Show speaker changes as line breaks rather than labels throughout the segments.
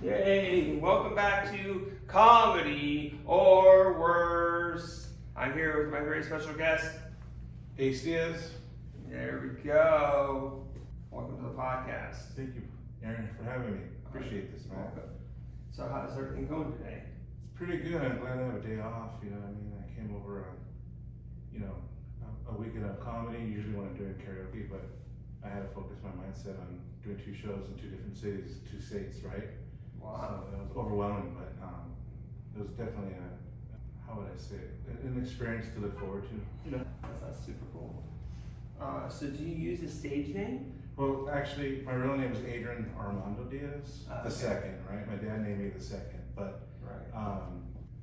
Yay! Welcome back to Comedy or Worse. I'm here with my very special guest,
Ace Diaz.
There we go. Welcome to the podcast.
Thank you, Aaron, for having me. Appreciate this, man.
Welcome. So how's everything going today?
It's pretty good. I'm glad I have a day off. You know what I mean? I came over on, a weekend of comedy, usually when I'm doing karaoke, but I had to focus my mindset on doing 2 shows in 2 different cities, 2 states, right?
Wow.
So it was overwhelming, but it was definitely how would I say it? An experience to look forward to.
That's super cool. So do you use a stage name?
Well, actually, my real name is Adrian Armando Diaz, the
okay.
second, right? My dad named me the second, but
Right.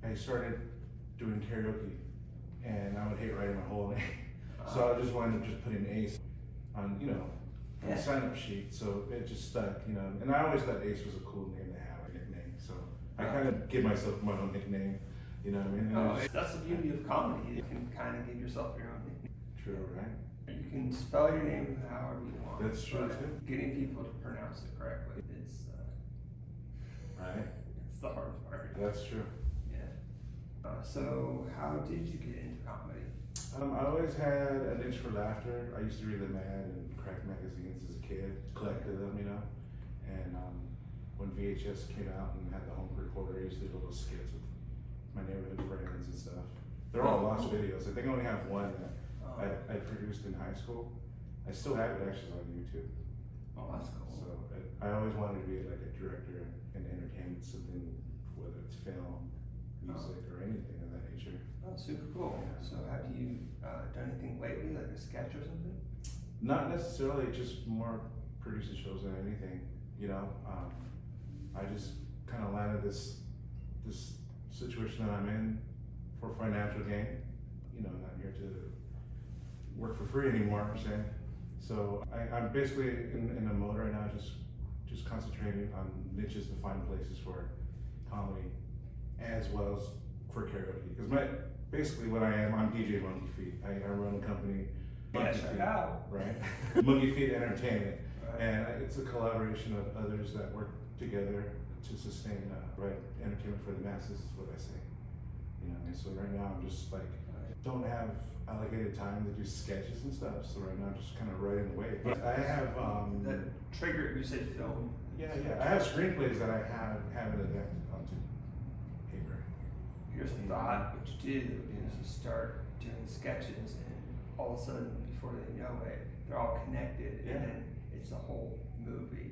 I started doing karaoke, and I would hate writing my whole name, so I just wanted to just put an Ace on, on the sign-up sheet, so it just stuck, And I always thought Ace was a cool name to have, a nickname, so I kind of give myself my own nickname, you know what I mean?
That's the beauty of comedy. You can kind of give yourself your own nickname.
True, right?
You can spell your name however you want.
That's true
but
too.
Getting people to pronounce it correctly is
Right?
it's the hard part.
That's true.
Yeah. So how did you get into comedy?
I always had an itch for laughter. I used to read the Mad and Crack magazines as a kid, collected them, And when VHS came out and had the home recorder, I used to do little skits with my neighborhood friends and stuff. They're all lost videos. I think I only have one that I produced in high school. I still have it actually on YouTube.
Oh, that's cool.
So I always wanted to be like a director in entertainment, something, whether it's film, music, or anything of that nature.
Oh, super cool.
Yeah.
So have you done anything lately, like a sketch or something?
Not necessarily, just more producing shows than anything. I just kind of landed this situation that I'm in for financial gain. I'm not here to work for free anymore, per se. So I'm basically in a mode right now, just concentrating on niches to find places for comedy, as well as for karaoke. Because basically what I am, I'm DJ Monkey Feet. I run a company.
Yes, I know.
Right? Monkey Feet Entertainment.
Right.
And it's a collaboration of others that work together to sustain entertainment for the masses, is what I say. And so right now I'm just like, don't have allocated time to do sketches and stuff, so right now I'm just kind of riding the wave. But I have
That trigger, you said film.
yeah, I have screenplays that I haven't adapted onto paper.
Here's a thought. What you do is you start doing sketches, and all of a sudden, before they know it, they're all connected, and then it's a whole movie.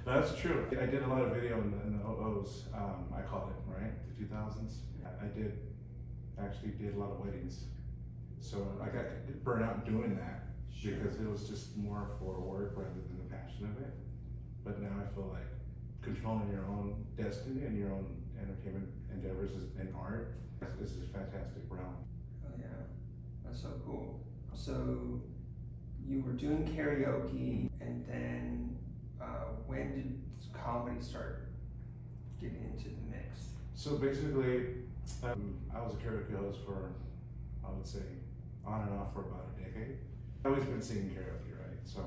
That's true. I did a lot of video in the 00s, I call it, right? The 2000s. I actually did a lot of weddings. So I got burnt out doing that because it was just more for work rather than the passion of it. But now I feel like controlling your own destiny and your own entertainment endeavors in art is a fantastic realm.
Oh yeah, that's so cool. So you were doing karaoke, and then when did comedy start getting into the mix?
So basically, I was a karaoke host for, I would say, on and off for about a decade. I've always been singing karaoke, right? So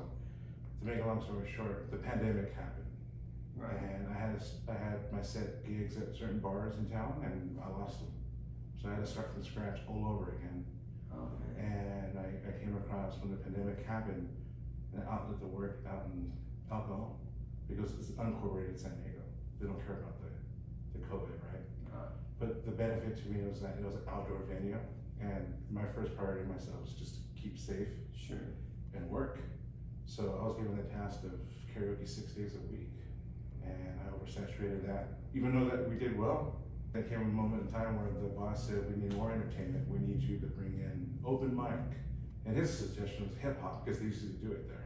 to make a long story short, the pandemic happened.
Right.
And I had my set gigs at certain bars in town, and I lost them. So I had to start from scratch all over again.
Oh, man.
And I came across, when the pandemic happened, an outlet to work out in alcohol, because it's unincorporated San Diego. They don't care about the COVID, right? But the benefit to me was that it was an outdoor venue, and my first priority myself was just to keep safe and work. So I was given the task of karaoke 6 days a week, and I oversaturated that. Even though that we did well, there came a moment in time where the boss said, we need more entertainment, we need you to bring in open mic. And his suggestion was hip hop, because they used to do it there.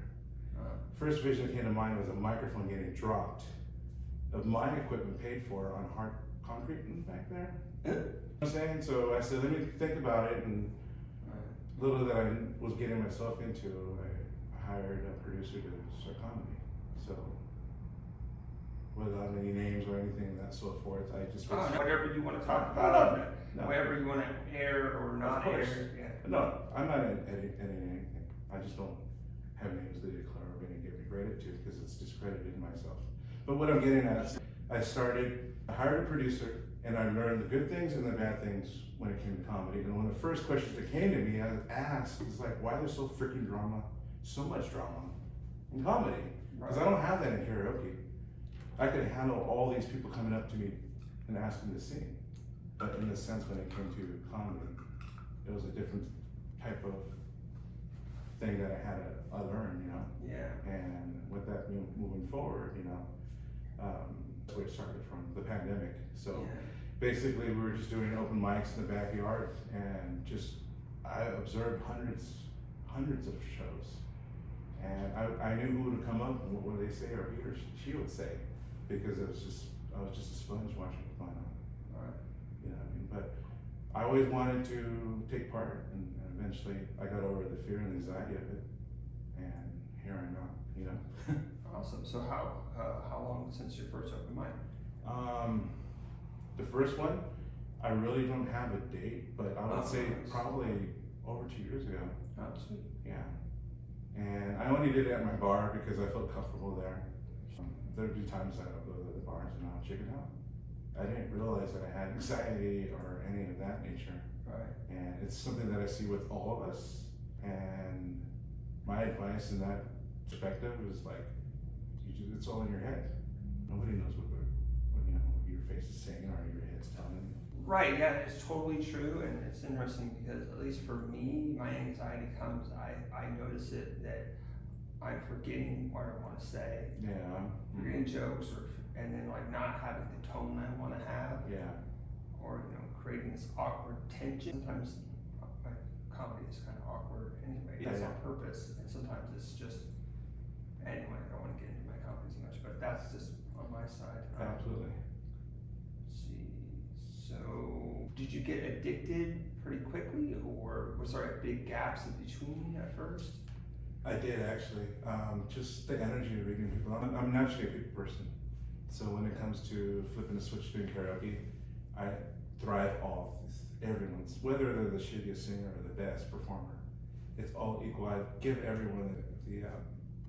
First vision that came to mind was a microphone getting dropped, of my equipment paid for on hard concrete back there. You know what I'm saying? So I said, let me think about it, and little that I was getting myself into, I hired a producer to start comedy. So without any names or anything of that so forth, I just
whatever you want to talk about, whatever you want to air or not air. Yeah.
No, I'm not editing anything. I just don't have names to declare or going to give me credit to, because it's discrediting myself. But what I'm getting at is I hired a producer, and I learned the good things and the bad things when it came to comedy. And one of the first questions that came to me, I asked, is like, why there's so freaking so much drama in comedy? Because I don't have that in karaoke. I could handle all these people coming up to me and asking to sing. But in the sense when it came to comedy, it was a different type of thing that I learned, you know?
Yeah.
And with that moving forward, you know, that's where it started from, the pandemic. So basically we were just doing open mics in the backyard, and I observed hundreds of shows. And I knew who would come up and what would they say, or he or she would say, because I was just a sponge watching what's going on.
Right.
You know what I mean? But I always wanted to take part, and eventually I got over the fear and anxiety of it, and here I am, you know?
Awesome. So how long since your first open mic?
The first one, I really don't have a date, but I would say
nice.
probably over 2 years ago.
Oh, sweet.
Yeah. And I only did it at my bar because I felt comfortable there. There'd be times that I'll go to the bars and I'll check it out. I didn't realize that I had anxiety or any of that nature.
Right.
And it's something that I see with all of us. And my advice in that perspective is like, it's all in your head. Nobody knows what your face is saying or your head's telling you.
Right, yeah, it's totally true, and it's interesting because at least for me, my anxiety comes, I notice it that I'm forgetting what I want to say.
Yeah.
Reading jokes, and then like not having the tone I want to have.
Yeah.
Or, you know, creating this awkward tension. Sometimes my comedy is kind of awkward anyway. That's on purpose, and sometimes it's just, anyway, I don't want to get into my comedy too much, but that's just on my side.
Absolutely.
Let's see. So, did you get addicted pretty quickly, or was there big gaps in between at first?
I did actually. Just the energy of reading people. I'm naturally a people person, so when it comes to flipping the switch doing karaoke, I thrive off everyone's, whether they're the shittiest singer or the best performer. It's all equal. I give everyone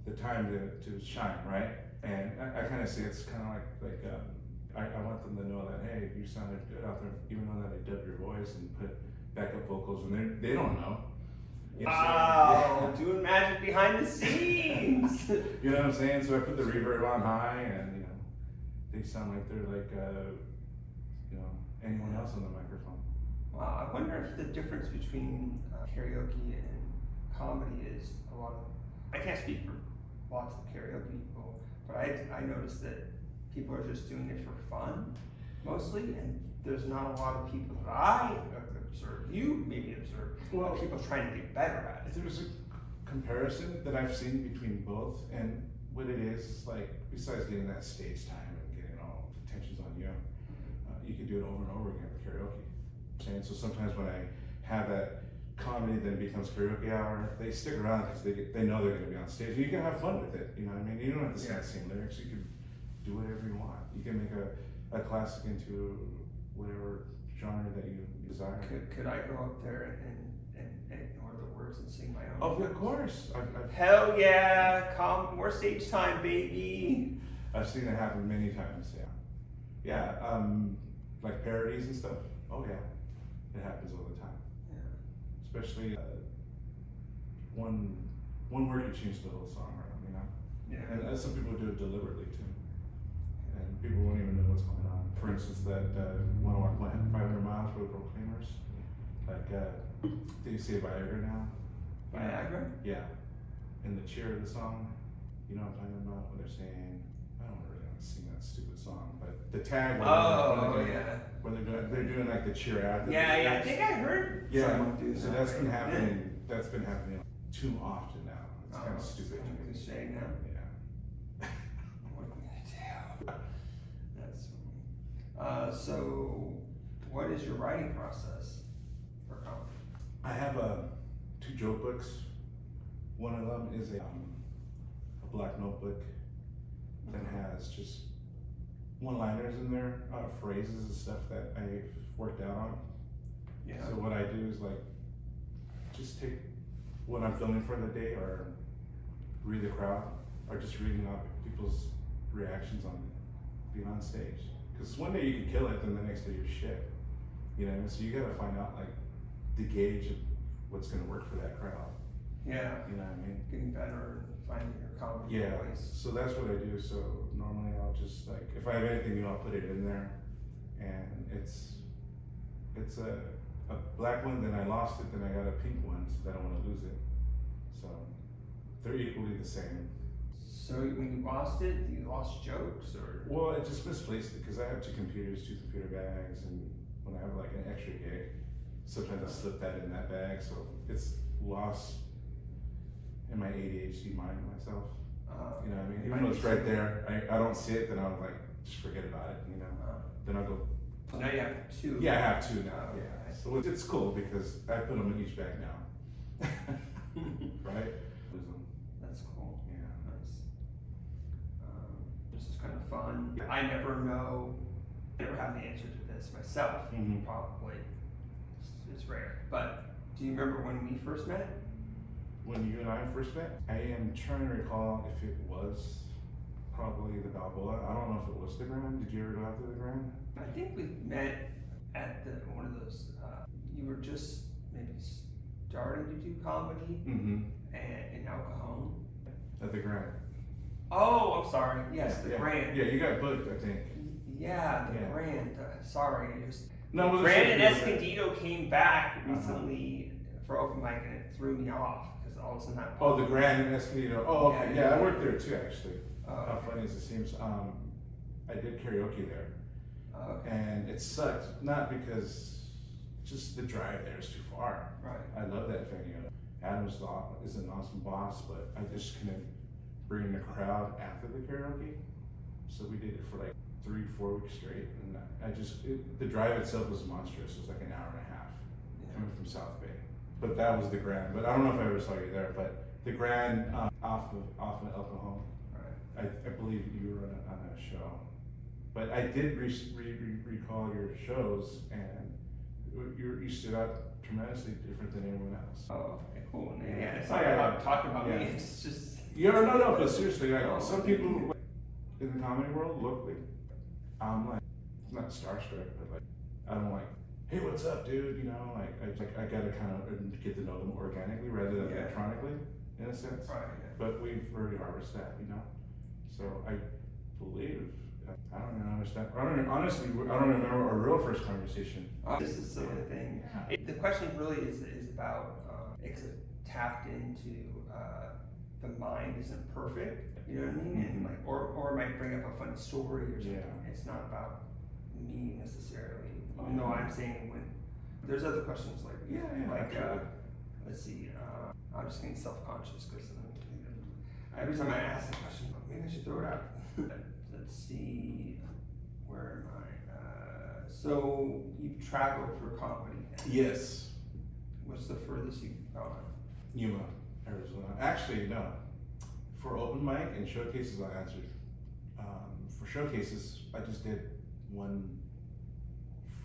the time to shine, right? And I kind of say it's kind of like I want them to know that, hey, you sounded good out there, even though that I dubbed your voice and put backup vocals, and they don't know.
Wow, doing magic behind the scenes.
You know what I'm saying? So I put the reverb on high, and you know, they sound like they're like you know, anyone else on the microphone.
Wow, I wonder if the difference between karaoke and comedy is a lot of. I can't speak for lots of karaoke people, but I noticed that people are just doing it for fun, mostly, and there's not a lot of people that I observe, you maybe observe, people trying to get better at it.
There's a comparison that I've seen between both, and what it is like, besides getting that stage time and getting all the tensions on you, you can do it over and over again with karaoke. And so sometimes when I have that comedy then becomes karaoke hour, they stick around because they know they're going to be on stage. And you can have fun with it, you know what I mean? You don't have to sing the same lyrics, you can do whatever you want. You can make a classic into whatever genre that you desire.
Could I go up there and ignore the words and sing my own?
Oh, of course.
Hell yeah, more stage time, baby.
I've seen it happen many times, yeah. Yeah, like parodies and stuff. Oh yeah, it happens all the time. Yeah. Especially one word could change the whole song around, you know? Yeah. And some people do it deliberately too. And people won't even know what's going on. For instance, that Wanna Walk 500 Miles for the Proclaimers. Like, do you say Viagra now?
Viagra?
Yeah. In the cheer of the song, you know what I'm talking about? When they're saying, I don't really want to sing that stupid song, but the tag. When they're doing like the cheer ad.
Yeah, I think I heard someone do that.
So that's been happening. That's been happening too often now. It's kind of stupid.
It's cliche now.
Yeah.
What are we gonna do? That's funny. So, what is your writing process for comedy?
I have 2 joke books. One of them is a black notebook that has just one-liners in there, phrases and stuff that I've worked out on. Yeah. So what I do is like, just take what I'm filming for the day, or read the crowd, or just reading off people's reactions on being on stage. Because one day you can kill it, then the next day you're shit. You know, so you gotta find out like the gauge of what's gonna work for that crowd.
Yeah.
You know what I mean?
Getting better and finding your comedy voice.
So that's what I do. So normally I'll just like, if I have anything new, I'll put it in there. And it's a black one, then I lost it, then I got a pink one, so I don't wanna lose it. So they're equally the same.
So when you lost it, you lost jokes or?
Well, I just misplaced it because I have two computer bags, and when I have like an extra gig, sometimes I slip that in that bag, so it's lost in my ADHD mind myself. You know what I mean? Even though it's right there, I don't see it, then I'll like just forget about it, you know? Then I'll go.
So now you have two.
Yeah, I have two now. Yeah. So it's cool because I put them in each bag now. Right?
That's cool.
Yeah.
Nice. This is kind of fun. I never have the answer to this myself.
Mm-hmm.
Probably. It's rare. But do you remember when we first met?
When you and I first met, I am trying to recall if it was probably the Balboa. I don't know if it was the Grand. Did you ever go out to the Grand?
I think we met at one of those. You were just maybe starting to do comedy,
Mm-hmm.
and in El Cajon.
At the Grand.
Oh, I'm sorry. Yes, the
yeah.
Grand.
Yeah, you got booked, I think.
Yeah, the
Yeah.
Grand. Sorry, I just.
No, it was
Grand
a
and
shit
Escondido came back recently for open mic, and it threw me off because all of a sudden that.
Oh, the Grand in Escondido. Oh, okay.
Yeah.
Yeah, I worked there too, actually.
Oh,
How funny as it seems. I did karaoke there.
okay.
And it sucked, not because just the drive there is too far.
Right.
I love that venue. Adam is an awesome boss, but I just couldn't bring in the crowd after the karaoke. So we did it for like 3-4 weeks straight, and the drive itself was monstrous. It was like an hour and a half coming from South Bay. But that was the Grand. But I don't know if I ever saw you there. But the Grand off of El Cajon.
Right.
I believe you were on a show. But I did recall your shows, and you stood out tremendously different than anyone else.
Oh, okay, cool. And yeah, it's
Oh,
not
yeah,
about
yeah.
talking about
Yeah.
me. It's just.
Yeah, no, but seriously, like
Oh,
some people in the comedy world look like I'm like not starstruck, but like I'm like, hey, what's up, dude? You know, I gotta kind of get to know them organically rather than electronically, in a sense.
Right. Yeah.
But we've already harvested that, you know. So I believe. I don't even understand. Honestly, I don't remember our real first conversation.
This is sort of the thing.
Yeah.
The question really is about it's tapped into the mind isn't perfect. You know what I mean? And like, or it might bring up a funny story or something.
Yeah.
It's not about me necessarily. Even though I'm saying when there's other questions like like let's see. I'm just getting self-conscious because every time I ask a question, maybe I should throw it out. Let's see, where am I? So you've traveled for comedy.
Yes.
What's the furthest you've gone?
Yuma, Arizona. Actually, no. For open mic and showcases, I answered. For showcases, I just did one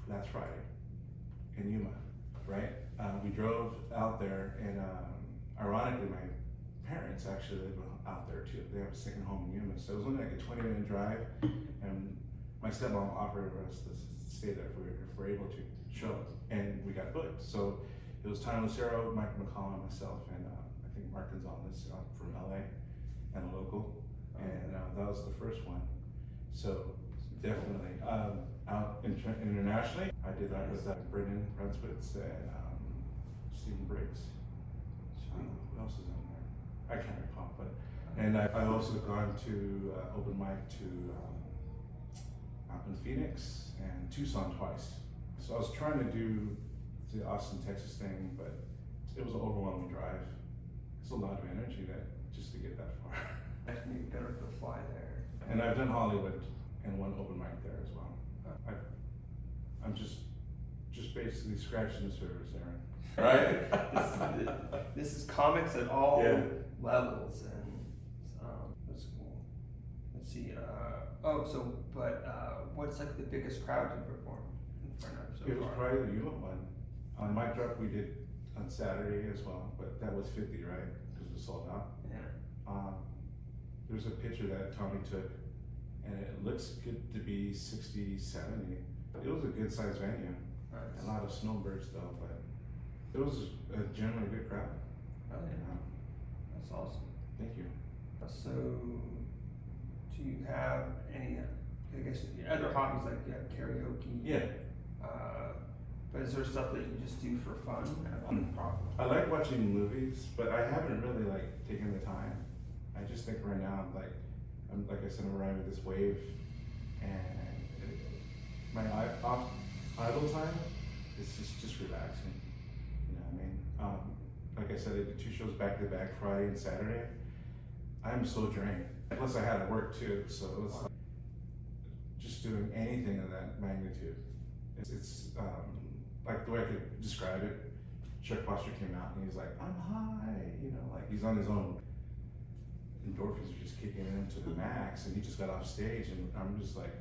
last Friday in Yuma, right? We drove out there, and ironically, my parents actually live out there too. They have a second home in Yuma, so it was only like a 20-minute drive, and my stepmom offered us to stay there if we're able to show, and we got booked. So it was Tom Lucero, Mike McCall, and myself, and I think Mark Gonzalez from LA, and a local, and that was the first one. So definitely out internationally, I did that with Brendan Brunswitz and Stephen Briggs. Who else is on there? I can't recall, but and I also gone to open mic to out in Phoenix and Tucson twice. So I was trying to do the Austin, Texas thing, but it was an overwhelming drive. It's a lot of energy just to get that far.
I'd be better to fly there.
And I've done Hollywood and one open mic there as well. I'm just basically scratching the surface, Aaron. Right?
This is comics at all levels, and that's cool. Let's see. What's like the biggest crowd you've performed in front of so
It was
far?
probably the Yuma one. On Mic Drop we did on Saturday as well, but that was 50, right? Because it was sold out.
Yeah.
There's a picture that Tommy took and it looks good to be 60, 70. It was a good sized venue.
Nice.
A lot of snowbirds though, but it was a generally good crowd.
Oh yeah. That's awesome.
Thank you.
So, do you have any, I guess, other hobbies like you have karaoke?
Yeah.
But is there stuff that you just do for fun?
I like watching movies, but I haven't really like taken the time. I just think right now I'm like I said, I'm riding with this wave, and my idle time is just relaxing. You know what I mean? Like I said, I did 2 shows back to back, Friday and Saturday. I'm so drained. Plus, I had to work too, so it's like just doing anything of that magnitude. It's like the way I could describe it. Chuck Foster came out and he's like, "I'm high," you know, like he's on his own. Endorphins are just kicking in to the max, and he just got off stage, and I'm just like,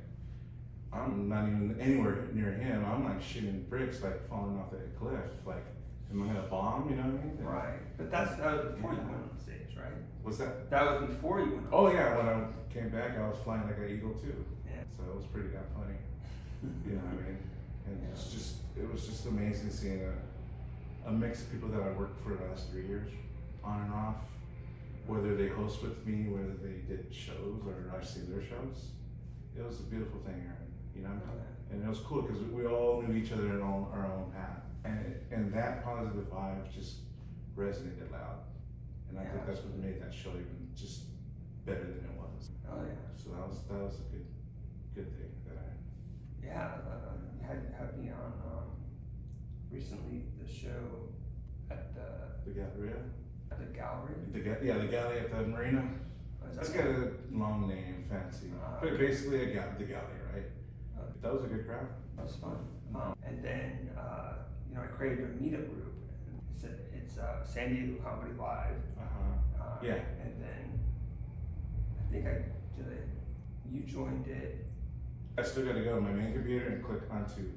I'm not even anywhere near him. I'm like shitting bricks, like falling off that cliff. Like, am I gonna bomb? You know what I mean?
Right, but that was before you went on stage, right?
What's that?
That was before you went on.
Oh yeah, when I came back, I was flying like an eagle too.
Yeah.
So it was pretty damn funny. You know what I mean? And it was just amazing seeing a mix of people that I worked for the last 3 years, on and off. Whether they host with me, whether they did shows or I've seen their shows, it was a beautiful thing, Aaron. You know, and it was cool because we all knew each other in our own path, and that positive vibe just resonated loud, and I think that's what made that show even just better than it was.
Oh yeah.
So that was a good thing that I.
Yeah, had me on recently the show at
The Galleria.
the gallery.
The gallery at the marina. It's got a long name, fancy, but basically the gallery, right? That was a good crowd.
That was fun. And then you know, I created a meetup group. It's San Diego Comedy Live.
Yeah.
And then I think you joined it.
I still got to go to my main computer and click onto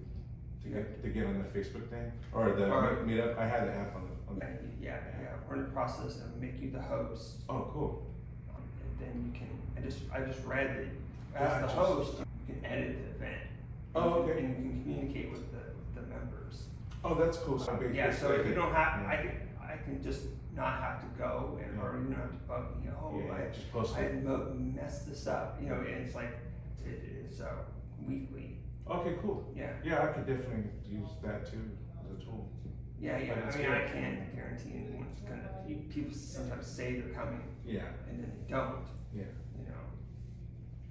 to get on the Facebook thing or the meetup. I had the app on the.
Yeah. We're in the process of making you the host.
Oh, cool.
And then you can. I just read that as the host, you can edit the event.
Oh, okay.
And you can communicate with the members.
Oh, that's cool. So
So if you don't have, I can just not have to go, or you don't have to bug me.
Just post it.
I messed this up. You know, and it's like it's weekly.
Okay, cool.
Yeah.
Yeah, I could definitely use that too as a tool.
Yeah.
But
I mean, I can't guarantee anyone's gonna. People sometimes say they're coming.
Yeah.
And then they don't.
Yeah.
You know.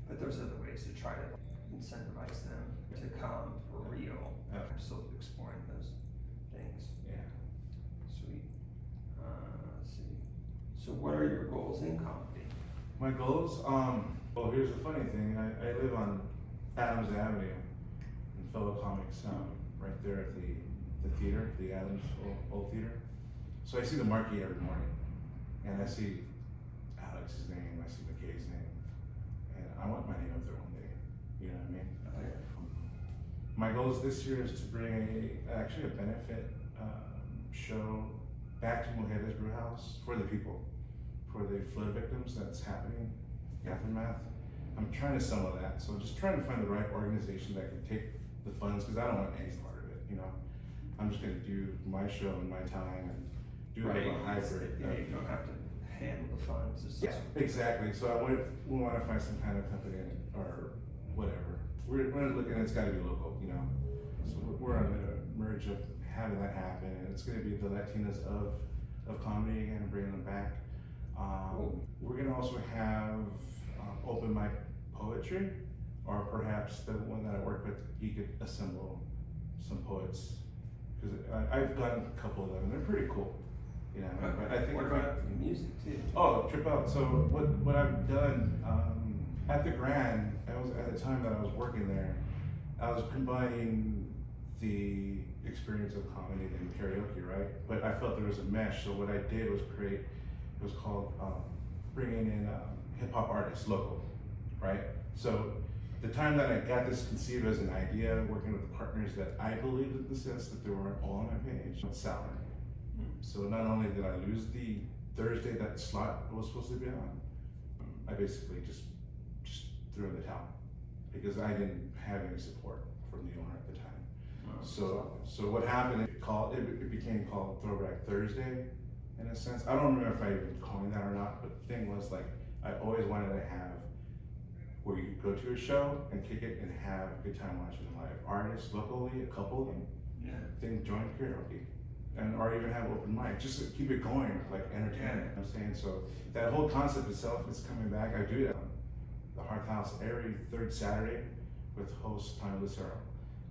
But there's other ways to try to incentivize them to come for real. I'm still exploring those things.
Yeah.
Sweet. Let's see. So what are your goals in comedy?
My goals, well, here's the funny thing. I live on Adams Avenue in fellow comics, right there at the theater, the Adams Old Theater. So I see the marquee every morning, and I see Alex's name, I see McKay's name, and I want my name up there one day. You know what I mean?
Oh, yeah.
My goals this year is to bring actually a benefit show back to Mujeres Brew House for the people, for the flood victims that's happening, aftermath. I'm trying to sell that, so I'm just trying to find the right organization that can take the funds, because I don't want any part of it, you know. I'm just gonna do my show in my time and do like a hybrid.
Yeah, you don't have to handle the funds.
Yeah, exactly. So we want to find some kind of company or whatever. We're looking, it's got to be local, you know. So we're on the merge of having that happen, and it's going to be the Latinas of comedy again and bringing them back. We're going to also have open mic poetry, or perhaps the one that I work with, he could assemble some poets, because I've done a couple of them and they're pretty cool. You know, but I think
what about the music too?
Oh, trip out. So what I've done at the Grand, I was at the time that I was working there, I was combining the experience of comedy and karaoke, right? But I felt there was a mesh. So what I did was create. It was called bringing in hip hop artists, local, right? So the time that I got this conceived as an idea, working with the partners that I believed in the sense that they weren't all on my page, salary. So not only did I lose the Thursday that slot was supposed to be on, I basically just threw in the towel because I didn't have any support from the owner at the time. So what happened? It became called Throwback Thursday, in a sense. I don't remember if I even coined that or not, but the thing was like I always wanted to have where you go to a show and kick it and have a good time watching live artists locally, a couple of them.
Yeah.
Then join karaoke, and or even have open mic, just to keep it going, like entertainment.
Yeah.
You know what I'm saying? So that whole concept itself is coming back. I do it at the Hearth House every third Saturday with host Tanya Lucero.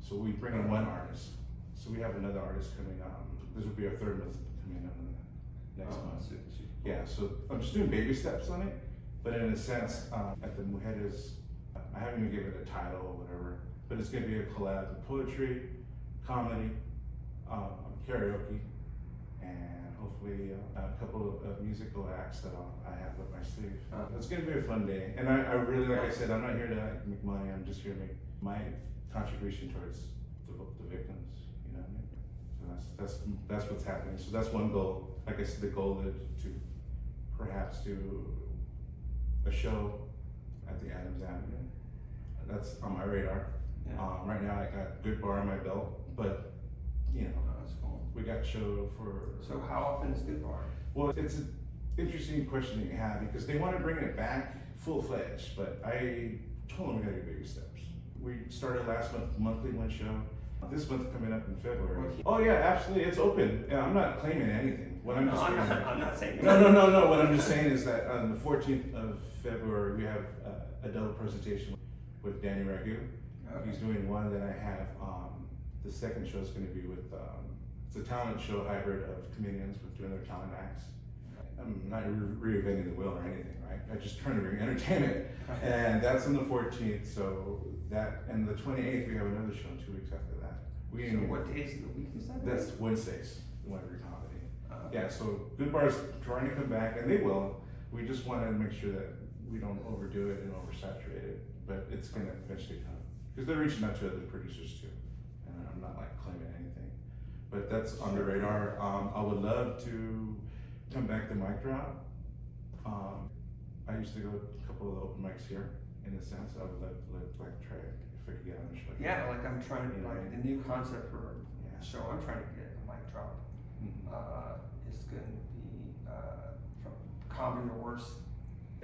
So we bring in one artist. So we have another artist coming on. This will be our third month coming on next month.
Super cool.
Yeah, so I'm just doing baby steps on it, but in a sense, at the Mujeres, I haven't even given it a title or whatever, but it's gonna be a collab of poetry, comedy, karaoke, and hopefully a couple of musical acts that I have up my sleeve. It's gonna be a fun day, and I really, like I said, I'm not here to make money, I'm just here to make my contribution towards the victims, you know what I mean? So that's what's happening. So that's one goal. Like I said, the goal is to perhaps do a show at the Adams Avenue. That's on my radar.
Yeah.
Right now I got Good Bar on my belt, but you know,
That's cool.
we got show for.
So how often is Good Bar?
Well, it's an interesting question that you have because they want to bring it back full-fledged, but I told them we gotta do baby steps. We started last month, monthly one show. This month coming up in February. Oh yeah, absolutely, it's open. Yeah, I'm not claiming anything. What I'm just
I'm not saying
No. What I'm just saying is that on the 14th of February, we have a double presentation with Danny Ragu.
Okay.
He's doing one that I have. The second show is going to be with, it's a talent show hybrid of comedians with doing their talent acts. I'm not reinventing the wheel or anything, right? I'm just trying to bring entertainment. And that's on the 14th, so that, and the 28th, we have another show 2 weeks after that.
So what days of the week is that?
That's Wednesdays, Wonder Comedy. Yeah, so Good Bar's trying to come back, and they will. We just want to make sure that we don't overdo it and oversaturate it, but it's going to eventually come. Because they're reaching out to other producers too, and I'm not like claiming anything. But that's on the radar. I would love to come back to mic drop. I used to go to a couple of the open mics here, in a sense. I would love to like try if I could get on a show.
Yeah, like I'm trying to, like the new concept for
Yeah.
the show I'm trying to get a mic drop. Is going to be from comedy or worse,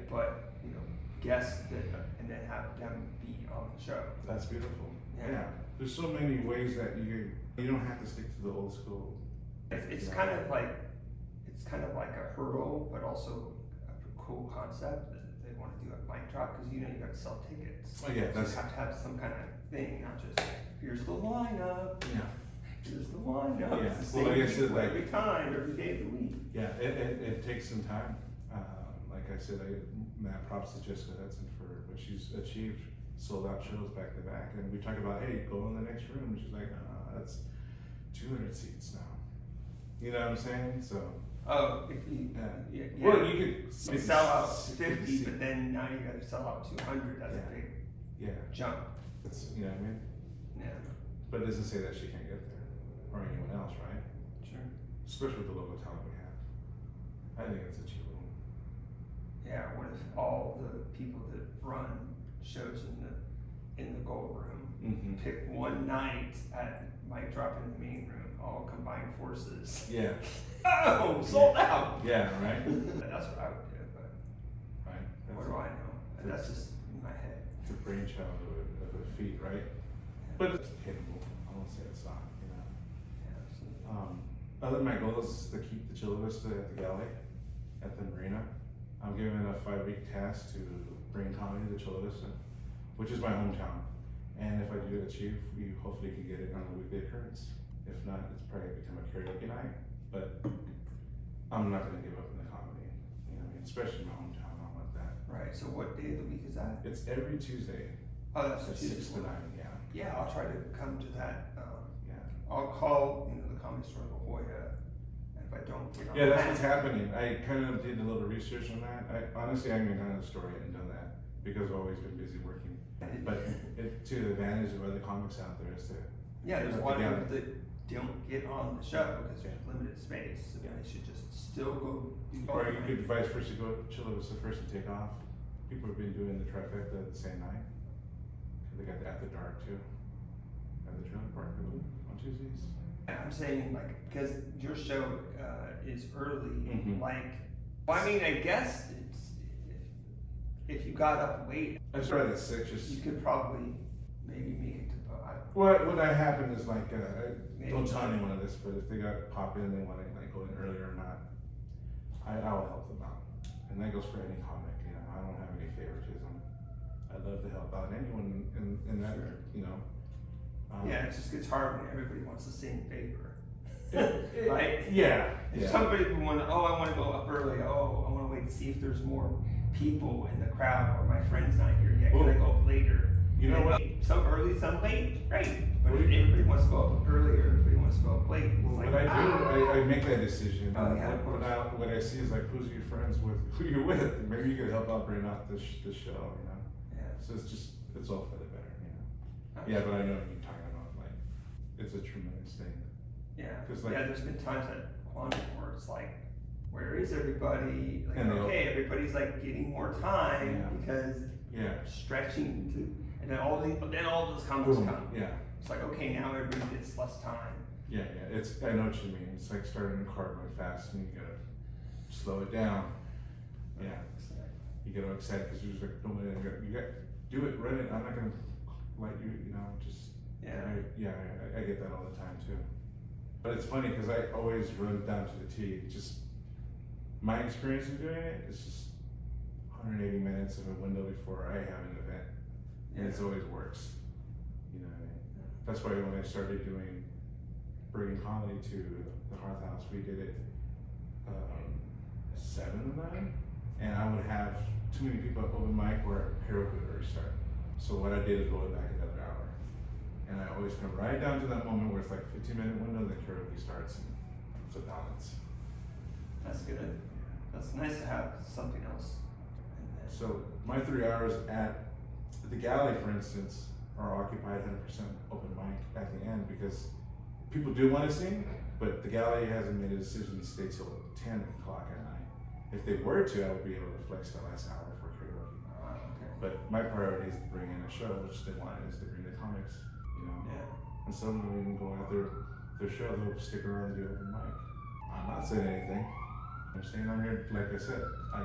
but you know, guests that, and then have them be on the show.
That's beautiful.
Yeah.
Yeah. There's so many ways that you don't have to stick to the old school.
It's kind of like a hurdle, but also a cool concept that they want to do a mic drop because you know you got to sell tickets.
Oh yeah,
So
that's
you have to have some kind of thing, not just here's the lineup.
yeah.
Here's the lineup.
Yeah.
It's the
Well,
same
like I said,
people
like-
every time, every day of the week.
Yeah, it takes some time. Like I said, mad props to Jessica Hudson for what she's achieved, sold out shows back to back. And we talk about, hey, go in the next room. And she's like, that's 200 seats now. You know what I'm saying? So.
Oh, if you,
Yeah.
yeah.
Well, you could
You sell out 50, but then now you got to sell out 200. That's
Yeah.
a big
Yeah.
jump.
That's, you know what I mean?
Yeah,
But it doesn't say that she can't get there. Or anyone else, right?
sure.
Especially with the local talent we have. I think it's achievable.
Yeah, what if all the people that run shows in the gold room
Mm-hmm.
pick one night at mic drop in the main room, all combined forces?
Yeah.
Oh, sold out.
Yeah, right?
That's what I would do, but
Right.
what do I know? And that's just in my head.
It's a brainchild of a feat, right? But it's capable. I won't say it's not, you know.
Yeah, so-
Other my goal is to keep the Chula Vista at the galley, at the marina. I'm given a 5-week task to bring comedy to Chula Vista, which is my hometown. And if I do achieve, we hopefully can get it on a weekly occurrence. If not, it's probably become a karaoke night. But I'm not gonna give up on the comedy, you know what I mean? Especially in my hometown, I want that.
Right, so what day of the week is that?
It's every Tuesday,
Oh, that's
at
a
6
Tuesday.
to 9, yeah.
Yeah, I'll try to come to that.
Yeah.
I'll call, the Comedy Store La Jolla, and if I don't get on
Yeah, that's
that-
what's happening. I kind of did a little research on that. Honestly, I haven't even done the story and done that because I've always been busy working. But to the advantage of other comics out there is to.
Yeah, there's a
Put
lot of
together.
people that don't get on the show because there's limited space, so they should just still go do
Or
both.
you could vice versa, go Chula Vista first and take off. people have been doing the trifecta the same night. They got the After Dark too, at the trailer park, I believe, on Tuesdays.
I'm saying like, because your show is early,
Mhm.
like, well, I mean, I guess it's, if you got up late,
I started at 6, just.
you could probably maybe make it to 5.
What happened is like, I
Maybe.
don't tell anyone of this, but if they got pop in, they want to like go in earlier or not, I will help them out. And that goes for any comic, you know, I don't have any favoritism. I love to help out anyone in that,
Sure.
you know.
Yeah, it just gets hard when everybody wants the same favor.
Right? Yeah.
If
Yeah.
somebody would want, oh, I want to go up early. Oh, I want to wait and see if there's more people in the crowd, or my friend's not here yet. Can I go up later?
You know what?
Some early, some late. Great. But
Well,
if everybody wants to go up early or everybody wants to go up late, it's like,
What I do, I make that decision.
Oh, yeah, of course.
What I see is like, who's your friends with, who you're with. Maybe you could help out bring out the show, you know?
Yeah.
So it's all for the better, you know? Yeah, but I know what you're talking about, like, it's a tremendous thing.
Yeah.
'Cause, like-
Yeah, there's been times at Quantum where it's like, where is everybody? Like,
And
okay, everybody's like getting more time
Yeah.
because
Yeah.
stretching to, and then all those comments
Boom.
come.
Yeah,
It's like, okay, now everybody gets less time.
yeah, I know what you mean. It's like starting a car going fast and you gotta slow it down. Yeah, you get all excited because you're just like, don't let it, you got, do it, run it. I'm not gonna let you, you know, just.
Yeah.
I get that all the time too. But it's funny because I always run it down to the T. Just my experience in doing it is just 180 minutes of a window before I have an event, and it always works. You know what I mean? That's why when I started bringing comedy to the Hearth House, we did it 7 to 9, and I would have too many people at open mic where karaoke would already start. So what I did is roll it back another hour. And I always come right down to that moment where it's like 15-minute window, then karaoke starts, and it's a balance.
That's good. That's nice to have something else.
So my 3 hours at the galley, for instance, are occupied 100% open mic at the end because people do want to sing, but the galley hasn't made a decision to stay till 10 o'clock at night. If they were to, I would be able to flex the last hour for karaoke.
Okay.
But my priority is to bring in a show, which they want is to bring the comics, you know.
Yeah.
And some of them even go out their show, they'll stick around and do open mic. I'm not saying anything. I'm saying I'm here, like I said, I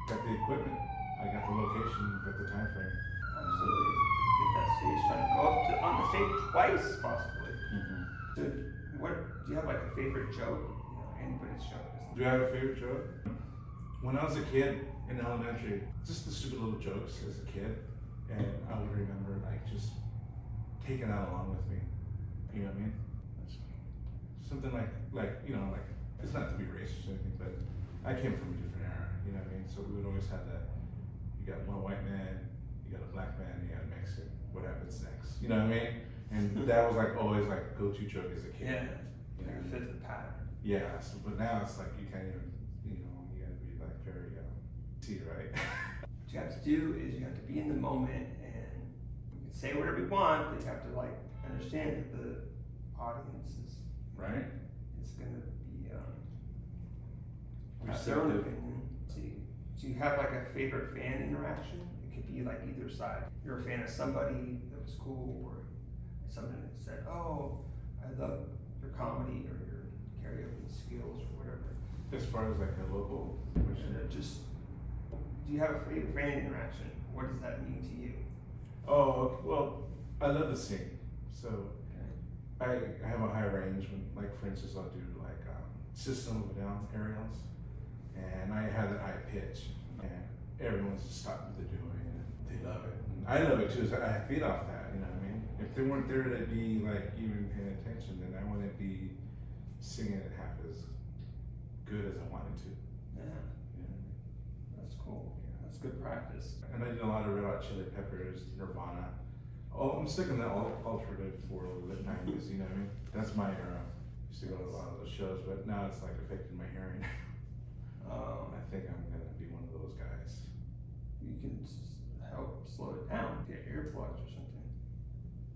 got the equipment, I got the location, got the time frame.
Absolutely. Get that stage time. Go up to on the stage twice, possibly.
Mm-hmm.
So, what do you have like a favorite joke? You know, anybody's joke.
Do I have a favorite joke? When I was a kid in elementary, just the stupid little jokes as a kid, and I would remember like just taking that along with me. You know what I mean? Something like you know, like it's not to be racist or anything, but I came from a different era. You know what I mean? So we would always have that. You got one white man, you got a black man, you got a Mexican. What happens next? You know what I mean? And that was like always like go-to joke as a kid.
Yeah.
You know?
Like a fifth pattern.
Yeah, so, but now it's like you can't even, you know, you gotta be like very, right?
What you have to do is you have to be in the moment, and you can say whatever you want, but you have to like understand that the audience is
Right?
it's gonna be have their own opinion. See, do you have like a favorite fan interaction? It could be like either side. You're a fan of somebody that was cool, or somebody that said, "Oh, I love your comedy or your karaoke skills or whatever."
As far as like a local question.
Just, do you have a favorite fan interaction? What does that mean to you?
Oh, well, I love to sing. So I have a high range when, like, for instance, I'll do like System of a Down aerials, and I have that high pitch, and everyone's just stopped what they're doing, and they love it. And I love it too, so I feed off that, you know what I mean? If they weren't there to be like even paying attention, then I wouldn't be singing it half as good as I wanted to.
Yeah,
You know?
that's cool.
Yeah.
That's good practice.
And I did a lot of Red Hot Chili Peppers, Nirvana. Oh, I'm sticking that alternative world of the 90s, you know what I mean? That's my era. Used to go to a lot of those shows, but now it's like affecting my hearing. I think I'm gonna be one of those guys.
You can help slow it down. Get earplugs or something.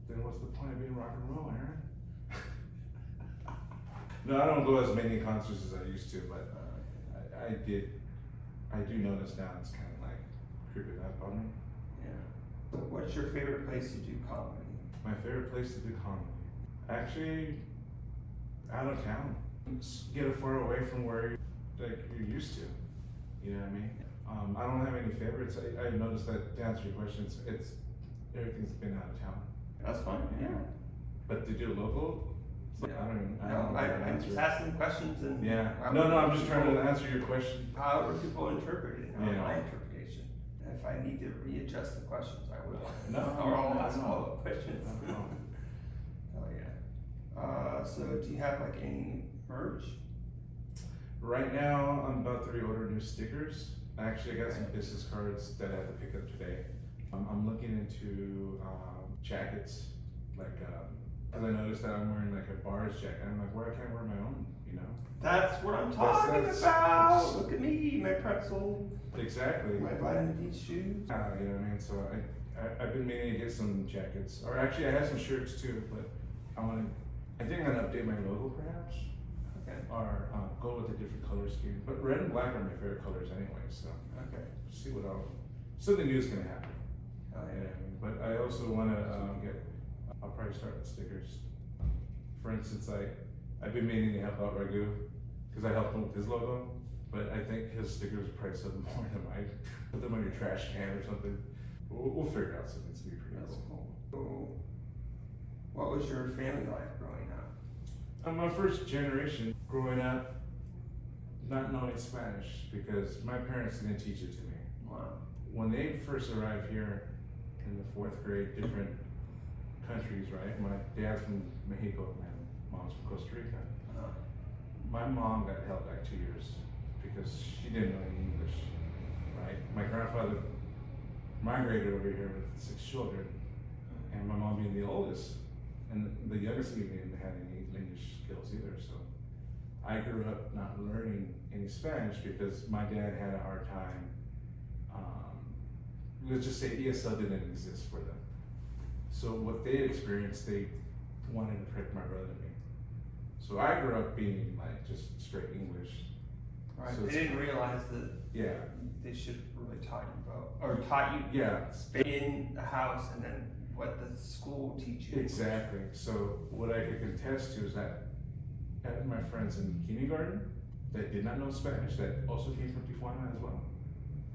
Then what's the point of being rock and roll, Aaron? No, I don't go as many concerts as I used to, but I do notice now it's kind of like creeping up on me.
Yeah. So what's your favorite place to do comedy?
My favorite place to do comedy? Actually, out of town. Get it far away from where you're used to. You know what I mean? I don't have any favorites. I noticed that to answer your questions, everything's been out of town.
That's fine. Yeah.
But to do local, I don't know.
I'm just asking questions and
yeah. No, I'm just trying to answer your question.
However people interpret it,
Yeah.
my interpretation. And if I need to readjust the questions, I will.
No,
or I'll ask
no.
follow-up questions.
No.
Oh yeah. So do you have like any merch?
Right now, I'm about to reorder new stickers. Actually, I got some business cards that I have to pick up today. I'm looking into jackets, like, because I noticed that I'm wearing like a bars jacket. I'm like, why can't I wear my own, you know?
That's what I'm talking about! Look at me, my pretzel.
Exactly.
My vitamin D shoes.
You know what I mean? So I've been meaning to get some jackets. Or actually, I have some shirts too, but I think I'm going to update my logo perhaps.
Okay.
Or go with a different color scheme. But red and black are my favorite colors anyway, so.
Okay.
See what something new is going to happen.
Oh, yeah.
But I also want to I'll probably start with stickers. For instance, I've been meaning to help out Ragu because I helped him with his logo, but I think his stickers are probably something more than mine. Put them on your trash can or something. We'll figure out something. It's going to be pretty
That's
cool.
cool. So, what was your family life growing up?
I'm my first generation growing up not knowing Spanish because my parents didn't teach it to me.
Wow.
When they first arrived here in the 4th grade, different countries, right? My dad's from Mexico, my mom's from Costa Rica. My mom got held back 2 years because she didn't know any English, right? My grandfather migrated over here with 6 children, and my mom being the oldest, and the youngest even didn't have any English skills either. So I grew up not learning any Spanish because my dad had a hard time. Let's just say ESL didn't exist for them. So what they experienced, they wanted to protect my brother and me. So I grew up being like just straight English.
Right.
So
They didn't realize that
Yeah.
they should really taught you about, or taught you
Yeah.
in the house, and then what the school will teach you.
Exactly. So what I could contest to is that I had my friends in kindergarten that did not know Spanish that also came from Tijuana as well.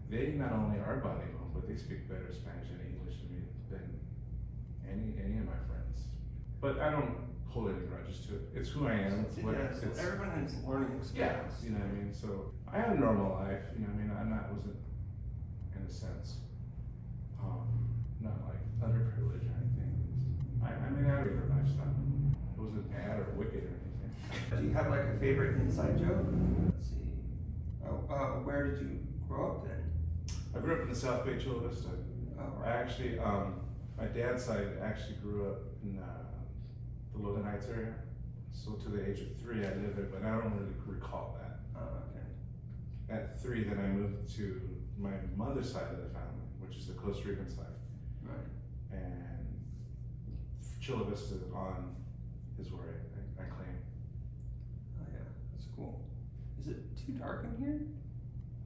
They not only are bilingual, but they speak better Spanish and English than any of my friends. But I don't hold any grudges to it. It's who I am.
Everyone has learning
Yeah,
experience.
you know what I mean? So I had a normal life, you know what I mean? wasn't, in a sense, not like underprivileged or anything. I mean, I had a good lifestyle. It wasn't bad or wicked or anything.
Do you have like a favorite inside joke? Let's see. Where did you grow up then?
I grew up in the South Bay, Chula Vista.
Oh,
I actually, my dad's side actually grew up in the Logan Heights area. So to the age of 3, I lived there, but I don't really recall that.
Oh, okay.
At 3, then I moved to my mother's side of the family, which is the Costa Rican side.
Right.
And Chula Vista on is where I claim.
Oh yeah, that's cool. Is it too dark in here?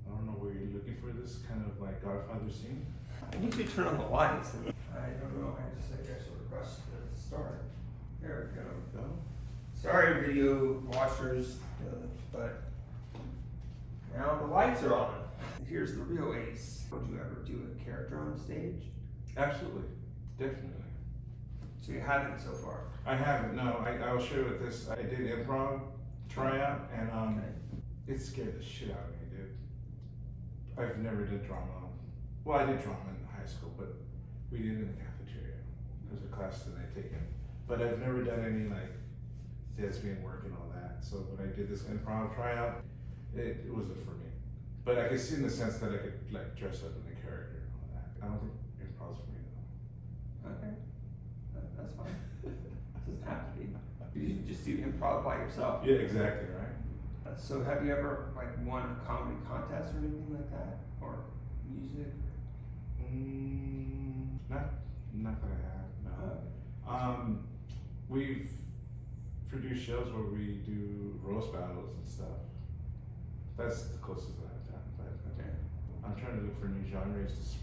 I don't know where you're looking for this kind of like Godfather scene.
I need to turn on the lights. I don't know. I sort of rushed to start. There we go.
Go.
Sorry, video watchers, but now the lights are on. Here's the real Ace. Would you ever do a character on stage?
Absolutely, definitely.
So you haven't so far.
I haven't. No, I will share with this. I did improv tryout, and
Okay.
it scared the shit out of me, dude. I've never did drama. Well, I did drama in high school, but we did it in the cafeteria. It was a class that I taken. But I've never done any like thespian work and all that. So when I did this improv tryout, it wasn't for me. But I could see in the sense that I could like dress up in the character and all that. I don't think improv's for me though.
Okay. That's fine. Doesn't have to be. You just do improv by yourself.
Yeah, exactly, right?
So have you ever like won a comedy contest or anything like that? Or music?
Not that I have, no. We've produced shows where we do roast battles and stuff. That's the closest that I've done. But
Okay.
I'm trying to look for new genres to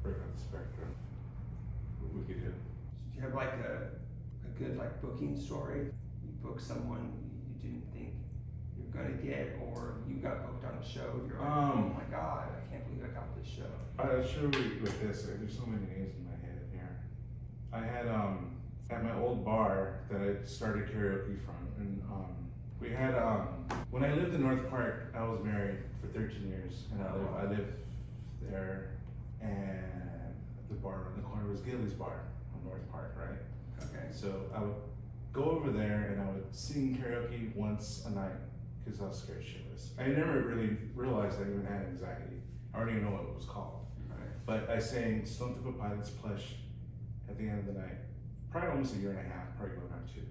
break out the spectrum. What we could do.
Do you have like a good like booking story? You book someone you didn't think you're gonna get, or you got booked on a show, you're like, oh my god, I can't believe I got this show.
I'll show you with this, there's so many names in my head here. I had, at my old bar that I started karaoke from, and we had, when I lived in North Park, I was married for 13 years, and I lived there, and the bar around the corner was Gilly's Bar on North Park, right?
Okay.
So I would go over there and I would sing karaoke once a night, because I was scared shitless. I never really realized I even had anxiety. I don't even know what it was called.
Right.
But I sang Stone Temple Pilots Plush at the end of the night. Probably almost a year and a half, probably going on 2.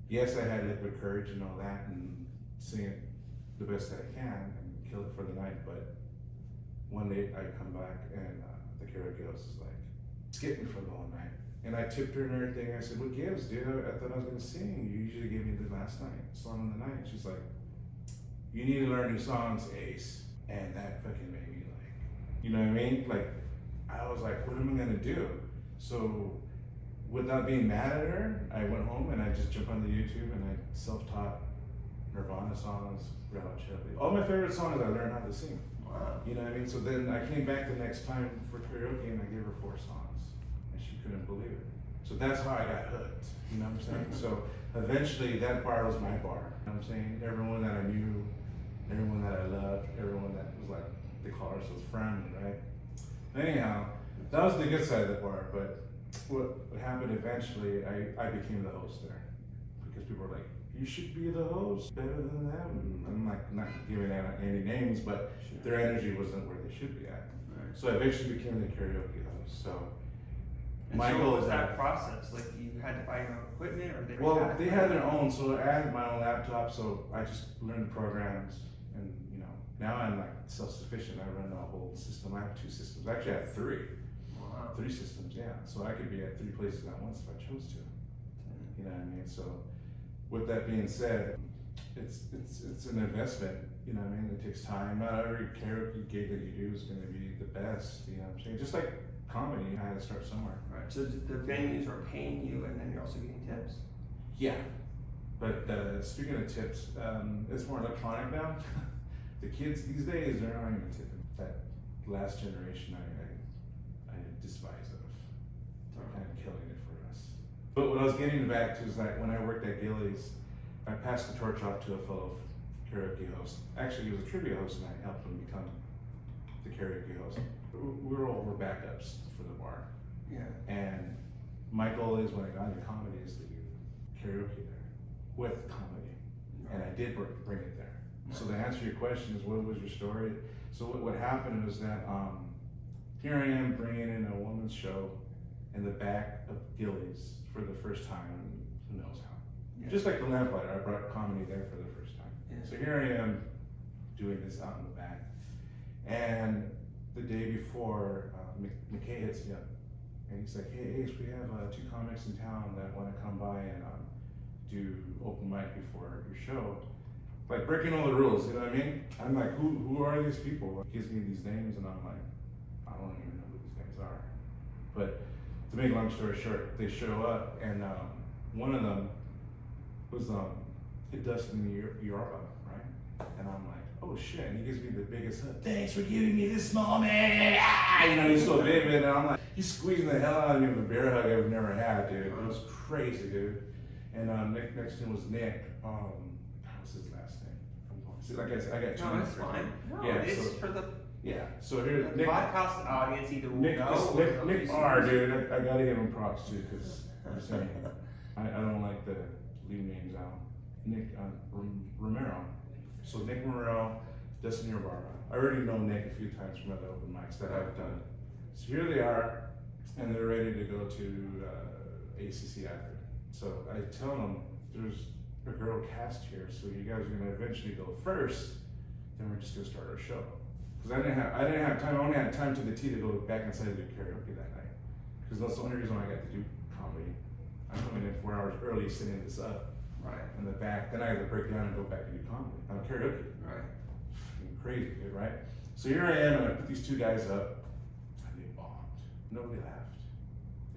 Yes, I had Liquid Courage and all that and sing it the best that I can and kill it for the night, but one day I come back and the karaoke host is like, skip me for the whole night. And I tipped her and everything. I said, what gives, dude? I thought I was gonna sing. You usually give me the last night, song of the night. She's like, you need to learn new songs, Ace. And that fucking made me like, you know what I mean? Like, I was like, what am I gonna do? So, without being mad at her, I went home and I just jumped onto YouTube and I self-taught Nirvana songs, Red Hot Chili. All my favorite songs I learned how to sing.
Wow.
You know what I mean? So then I came back the next time for karaoke and I gave her 4 songs. And she couldn't believe it. So that's how I got hooked. You know what I'm saying? So eventually that bar was my bar. You know what I'm saying? Everyone that I knew, everyone that I loved, everyone that was like, they call ourselves friendly, right? Anyhow, that was the good side of the bar, but what happened eventually, I became the host there. Because people were like, you should be the host, better than them. And I'm like, not giving out any names, but their energy wasn't where they should be at.
Right.
So I eventually became the karaoke host. So
And
my
so
goal
what was
is
that process? Like you had to buy your own equipment, or
they had their own, so I had my own laptop, so I just learned the programs, and you know, now I'm like self-sufficient. I run a whole system. I have 2 systems. Actually, I have 3.
Wow.
3 systems, yeah. So I could be at 3 places at once if I chose to. You know what I mean? So with that being said, it's an investment. You know what I mean? It takes time. Not every karaoke gig that you do is going to be the best. You know what I'm saying? Just like comedy, I had to start somewhere.
Right. So the venues are paying you, and then you're also getting tips.
Yeah. But speaking of tips, it's more electronic now. The kids these days, they're not even tipping. That last generation, I despise of. They're kind of killing it for us. But what I was getting back to is that when I worked at Gillies, I passed the torch off to a fellow karaoke host. Actually, he was a trivia host, and I helped him become the karaoke host. We're backups for the bar.
Yeah.
And my goal is, when I got into comedy, is to do karaoke there with comedy. And I did bring it there. So the answer to your question is, what was your story? So what happened was that here I am bringing in a woman's show in the back of Gillies for the first time, who knows how.
Yeah.
Just like the Lamplighter, I brought comedy there for the first time.
Yeah.
So here I am doing this out in the back. And the day before, McKay hits me up. And he's like, hey Ace, we have 2 comics in town that want to come by and do open mic before your show. Like breaking all the rules, you know what I mean? I'm like, who are these people? He gives me these names and I'm like, I don't even know who these names are. But to make a long story short, they show up and one of them was Dustin Yorba, right? And I'm like, oh shit, and he gives me the biggest hug. Thanks for giving me this moment. Ah! You know, he's so vivid, and I'm like, he's squeezing the hell out of me with a bear hug I've never had, dude. It was crazy, dude. And next to him was Nick. What's his last name? See, like I said, I got 2
No,
minutes.
it's fine. No,
Yeah,
it's
so-
for the
Yeah, so here,
the
Nick.
podcast audience either will
Nick,
know or
Nick,
they'll
Nick
be
R,
serious.
dude, I gotta give him props too, because I'm saying, I don't like to leave names out. Nick Romero. So Nick Romero, Dustin Barba. I already know Nick a few times from other open mics that I've done. So here they are, and they're ready to go to ACC after. So I tell them, there's a girl cast here, so you guys are gonna eventually go first, then we're just gonna start our show. Because I didn't have time. I only had time to the T to go back inside and do karaoke that night. Because that's the only reason I got to do comedy. I'm coming in 4 hours early, setting this up
Right.
in the back. Then I had to break down and go back and do comedy. Karaoke.
Right.
Fucking crazy, dude, right? So here I am, and I put these two guys up, and they bombed. Nobody laughed.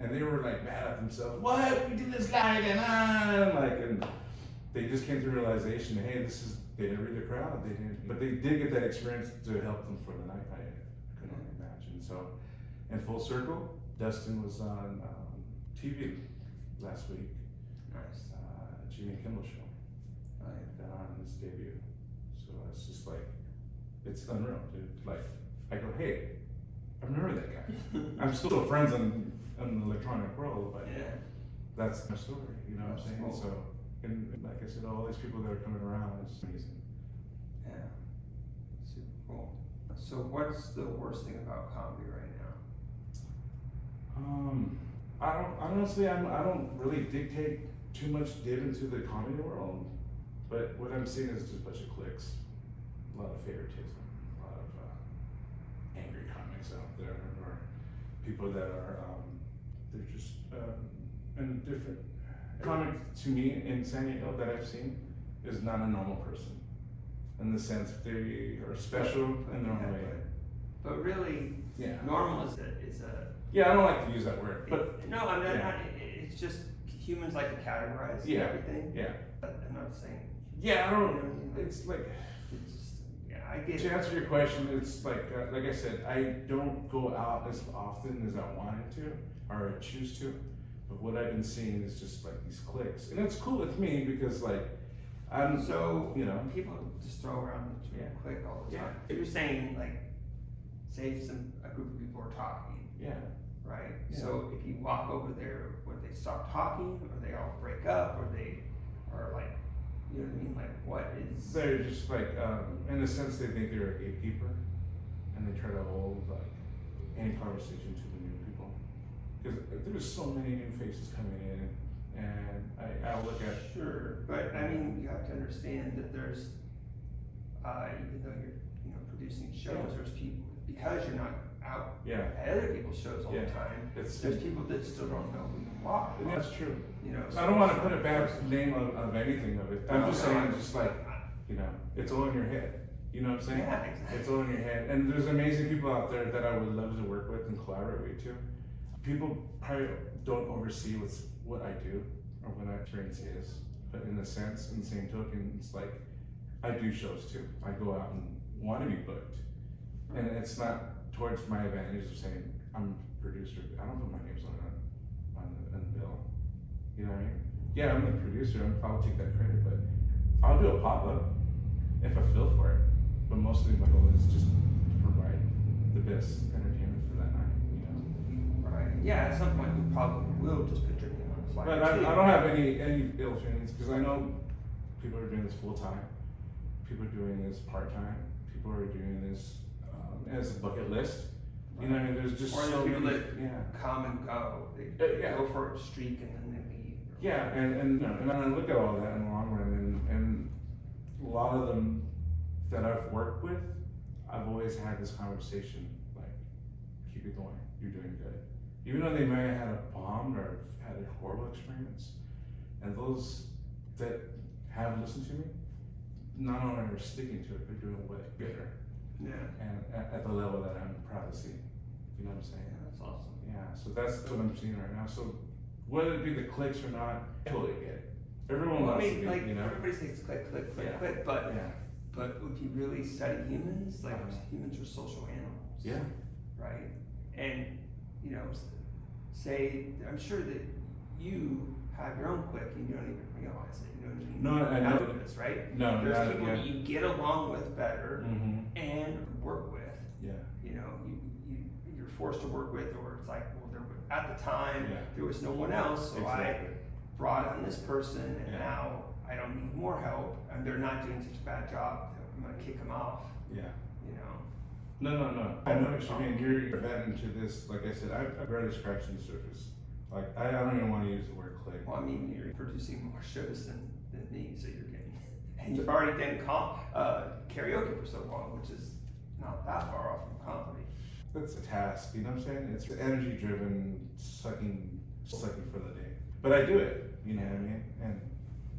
And they were like mad at themselves. What? We did this live and they just came to the realization, hey, they didn't read the crowd. They didn't, but they did get that experience to help them for the night. I could only imagine. So, in full circle, Dustin was on TV last week.
Nice.
Jimmy Kimmel show.
Right.
On his debut. So it's just like, it's unreal, dude. Like, I go, hey, I remember that guy. I'm still friends in the electronic world, but
Yeah.
that's my story, you know what I'm saying?
Cool.
So, and like I said, all these people that are coming around is amazing.
Yeah. Super cool. So what's the worst thing about comedy right now?
I don't really dictate too much dip into the comedy world, but what I'm seeing is just a bunch of cliques, a lot of favoritism, a lot of angry comics out there, or people that are they're just in different. Comic to me in San Diego that I've seen is not a normal person, in the sense they are special in their own way.
But really,
Yeah.
normal is a.
Yeah, I don't like to use that word, but
No, I'm not.
Yeah.
It's just humans like to categorize everything.
yeah,
I'm not saying.
yeah. I
You
don't.
know,
It's like.
It's just, yeah, I get
To
it.
answer your question, it's like I said, I don't go out as often as I wanted to or I choose to. But what I've been seeing is just like these cliques, and it's cool with me because like I'm
So
know.
people just throw around the term
Yeah.
click all the
Yeah.
time. If you're saying like, say a group of people are talking,
Yeah.
right?
Yeah.
So if you walk over there, would they stop talking, or they all break up, or they are like, you know what I mean? Like, what is?
They're just like in a sense they think they're a gatekeeper, and they try to hold like any conversation to the new people because there's so many new faces coming in, and I look at.
Sure, but I mean, you have to understand that there's, even though you're, producing shows,
Yeah.
there's people, because you're not out
Yeah.
at other people's shows all
Yeah.
the time,
It's
there's people that still don't know who you are.
and that's true.
So
I don't want to put a bad name of anything of it. I'm just saying, just like, it's all in your head. You know what I'm saying?
Yeah, exactly.
It's all in your head. And there's amazing people out there that I would love to work with and collaborate with too. People probably don't oversee what I do or what my experience is. But in a sense, in the same token, it's like I do shows too. I go out and want to be booked. And it's not towards my advantage of saying I'm a producer. I don't put my names on the bill. You know what I mean? Yeah, I'm the producer. I'll take that credit, but I'll do a pop-up if I feel for it. But mostly my goal is just to provide the best entertainment for that night,
Right. Yeah, at some point we probably will just put your name on the flyer.
But I don't have any ill feelings because I know people are doing this full time. People are doing this part time. People are doing this as a bucket list. You know, what I mean, there's just
or
so
people
many.
that come and go. They
Yeah.
go for a streak and then they leave.
Yeah, and I look at all that in the long run, and a lot of them that I've worked with, I've always had this conversation like, keep it going, you're doing good. Even though they may have had a bomb or had a horrible experience, and those that have listened to me, not only are sticking to it, they're doing way better.
Yeah.
And at the level that I'm proud to see. You know what I'm saying?
Yeah, that's awesome.
Yeah, so that's what I'm seeing right now. So whether it be the clicks or not, I totally get it. Everyone
Well, I
wants
mean,
to be,
like,
you know?
everybody says click, click, click,
Yeah.
click, but
Yeah.
if you really study humans, like
Uh-huh.
humans are social animals.
Yeah.
Right? And, say, I'm sure that you have your own clique and you don't even realize it, you know what I mean?
No, I know.
This, right?
No,
There's
not
people
yet.
that you get along with better
Mm-hmm.
and work with.
Yeah.
You're forced to work with, or it's like, well, at the time,
Yeah.
there was no one else, so
Exactly.
I brought on this person, and
Yeah.
now I don't need more help, and they're not doing such a bad job, I'm gonna kick them off,
Yeah.
you know?
No. I know what you mean. You're vet into this. Like I said, I've barely scratched the surface. Like I don't even want to use the word click.
Well, I mean, you're producing more shows than me, so you're getting, and you've already done karaoke for so long, which is not that far off from comedy.
That's a task. You know what I'm saying? It's energy driven, sucking for the day. But I do it. You know what I mean? And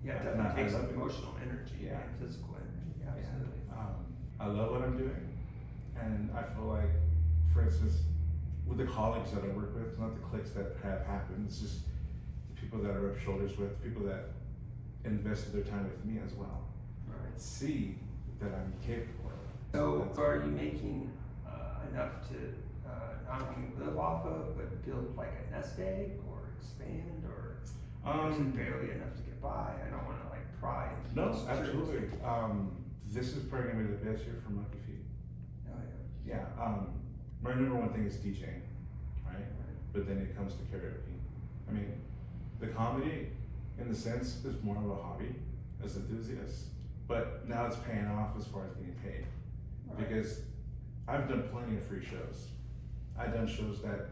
Yeah, it
and I
definitely takes
love
some
it.
emotional energy
Yeah.
and physical energy, absolutely.
I love what I'm doing, And I feel like, for instance, with the colleagues that I work with, not the cliques that have happened, it's just the people that I rub shoulders with, people that invested their time with me as well.
Right.
See that I'm capable of it.
So are you making enough to not only live off of, but build like a nest egg or expand, or is it barely enough to get by? I don't want to like pry into
No,
those
absolutely.
materials.
This is probably gonna be the best year for Monkey Feet.
Oh,
Yeah, my number one thing is DJing, right?
Right.
But then it comes to karaoke. I mean, the comedy, in the sense, is more of a hobby as enthusiasts, but now it's paying off as far as getting paid.
Right.
Because I've done plenty of free shows. I've done shows that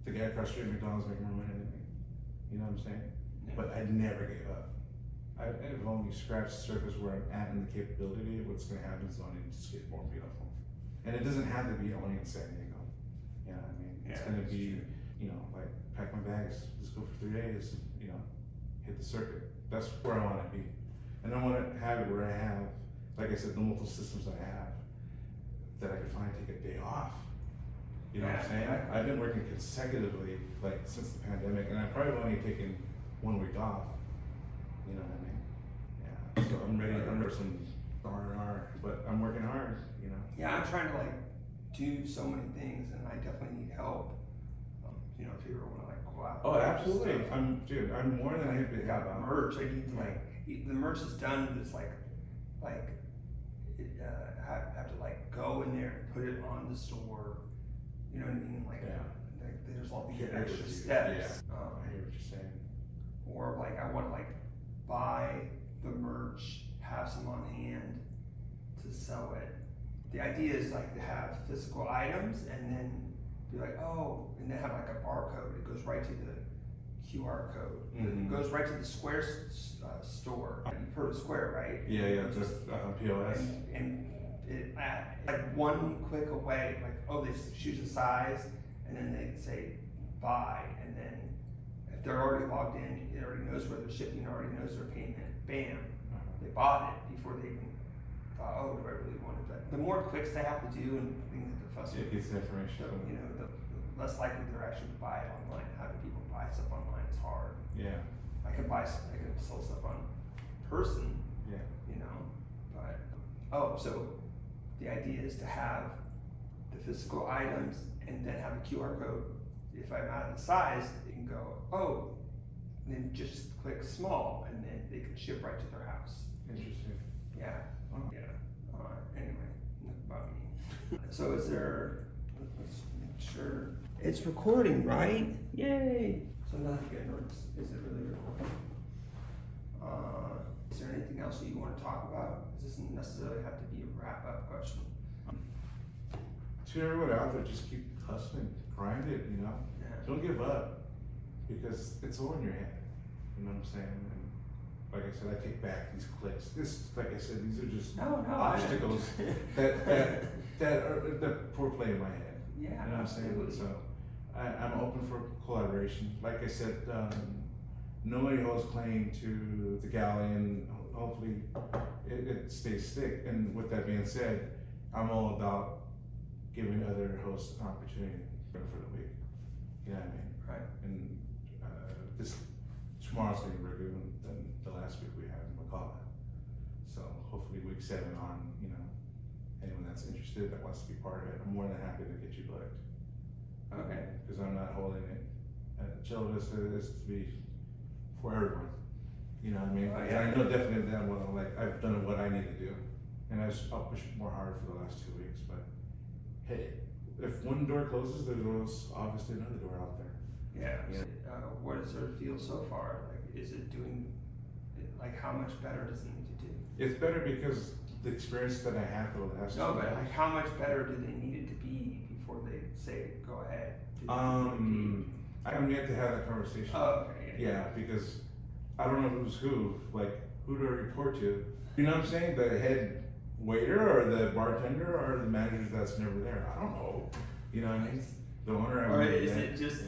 the guy across the street at McDonald's make more money than me. You know what I'm saying?
Yeah.
But I never gave up. I've only scratched the surface where I'm at in the capability of what's gonna happen is only to just get more beautiful. And it doesn't have to be only in San Diego. You know what I mean? It's gonna
that's
be,
true.
you know, like pack my bags, let's go for 3 days, you know, hit the circuit. That's where I wanna be. And I wanna have it where I have, like I said, the multiple systems I have, that I can finally take a day off. You know what I'm saying?
Yeah.
I've been working consecutively, like, since the pandemic, and I've probably only taken 1 week off. You know what I mean? Yeah, so I'm ready for some R&R, but I'm working hard, you know?
Yeah, I'm trying to like do so many things, and I definitely need help. You know, if you ever want to like go out.
Oh,
and
absolutely.
stuff.
I'm more than happy to
I got
help out.
merch. I need to like the merch is done. But it's like have to like go in there and put it on the store. You know what I mean? Like,
Yeah.
like there's all these
Yeah, I
extra
get you.
steps.
Yeah. I hear what you're saying.
Or like I want to like buy the merch, have some on hand to sell it. The idea is like to have physical items and then be like, oh, and then have like a barcode. It goes right to the QR code.
Mhm.
It goes right to the Square store. You've heard of Square, right?
Yeah, just POS.
And it like one click away, like, oh, they choose a size, and then they say buy, and then if they're already logged in, it already knows where they're shipping, already knows their payment. Bam, they bought it before they even thought, oh, do I really want it? The more clicks they have to do and things that the customer,
It gets the information.
you know, the less likely they're actually to buy it online. Having people buy stuff online is hard.
Yeah,
I can sell stuff on person,
yeah.
you know, but, so the idea is to have the physical items and then have a QR code. If I'm out of the size, they can go, oh, and then just click small, and then they can ship right to their house.
Interesting.
Yeah,
Oh.
yeah. Anyway, enough about me. So is there, let's make sure. It's recording, right? Yay. So nothing good, or is it really recording? Is there anything else that you want to talk about? It doesn't necessarily have to be a wrap-up question.
To everyone out there, just keep hustling, grind it, you know?
Yeah.
Don't give up, because it's all in your hand. You know what I'm saying? And like I said, I take back these clicks. Like I said, these are just
No,
obstacles that that poor play in my head.
Yeah,
You know what I'm saying?
absolutely.
So I'm open for collaboration. Like I said, nobody holds claim to the galleon. Hopefully it stays thick. And with that being said, I'm all about giving other hosts an opportunity for the week. You know what I mean?
Right.
And tomorrow's gonna be bigger than the last week we had in McCall. So hopefully week 7 on, you know, anyone that's interested that wants to be part of it, I'm more than happy to get you booked.
Okay.
Because I'm not holding it. Chilla Vista is to be for everyone. You know what I mean?
Oh,
And
yeah.
I know definitely that one, like, I've done what I need to do. And I'll push it more harder for the last 2 weeks, but hey, if one door closes, there's obviously another door out there.
Yeah.
Yeah.
What does it feel so far? Like, is it doing, like, how much better does it need to do?
It's better because the experience that I have for the last
No,
2
but
years.
like, how much better do they need it to be before they say, go ahead? Did it need to
I'm yet to have that conversation.
be? Oh, okay.
Yeah, because I don't know who's who. Like, who do I report to? You know what I'm saying? The head waiter or the bartender or the manager that's never there. I don't know. You know what I mean? The owner.
Or is it just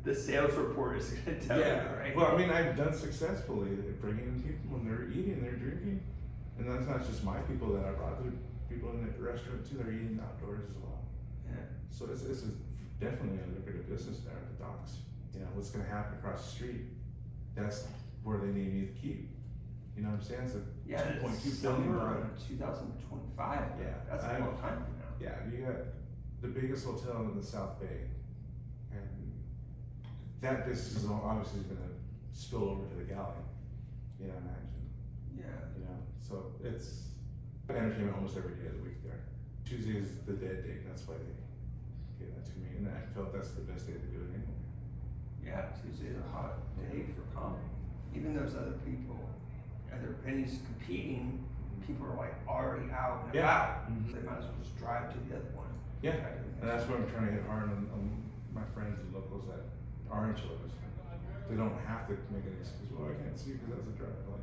the sales report is going to tell you, right?
Well, I mean, I've done successfully bringing in people when they're eating, they're drinking, and that's not just my people that I brought. people in the restaurant too, they're eating outdoors as well.
Yeah.
So it's definitely a lucrative business there at the docks. You know, what's gonna happen across the street, that's where they need me to keep. You know what I'm saying? It's a
Yeah,
$2.2
it's
billion.
summer of 2025.
Yeah,
That's a long time from now.
Yeah, you got the biggest hotel in the South Bay, and that business is obviously gonna spill over to the galley. You know, imagine.
Yeah.
You know, so it's entertainment almost every day of the week there. Tuesday is the dead day. That's why they gave that to me, and I felt that's the best day to do it anyway.
Yeah, Tuesday's a hot day for comedy. Even those other people, other venues competing, people are like already out and about.
Mm-hmm.
They might as well just drive to the other one.
Yeah, and that's what I'm trying to hit hard on my friends and locals that are in shows. They don't have to make an excuse. Well, I can't see because that's a drive. Like,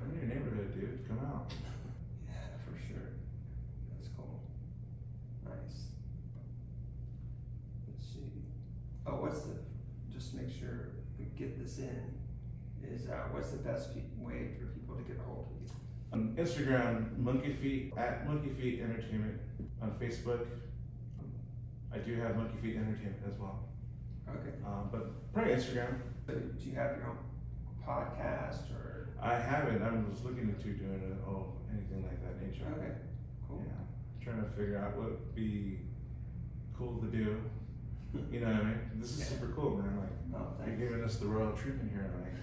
I'm in your neighborhood, dude. Come out.
Yeah, for sure. That's cool. Nice. Let's see. Oh, just to make sure we get this in, is what's the best way for people to get a hold of you?
On Instagram, Monkey Feet, at Monkey Feet Entertainment. On Facebook, I do have Monkey Feet Entertainment as well.
Okay.
But probably Instagram.
So do you have your own podcast or?
I haven't. I was looking into doing anything like that nature.
Okay, cool.
Yeah, trying to figure out what would be cool to do. You know what I mean? This is super cool, man. Like,
thanks.
you're giving us the royal treatment here. Like,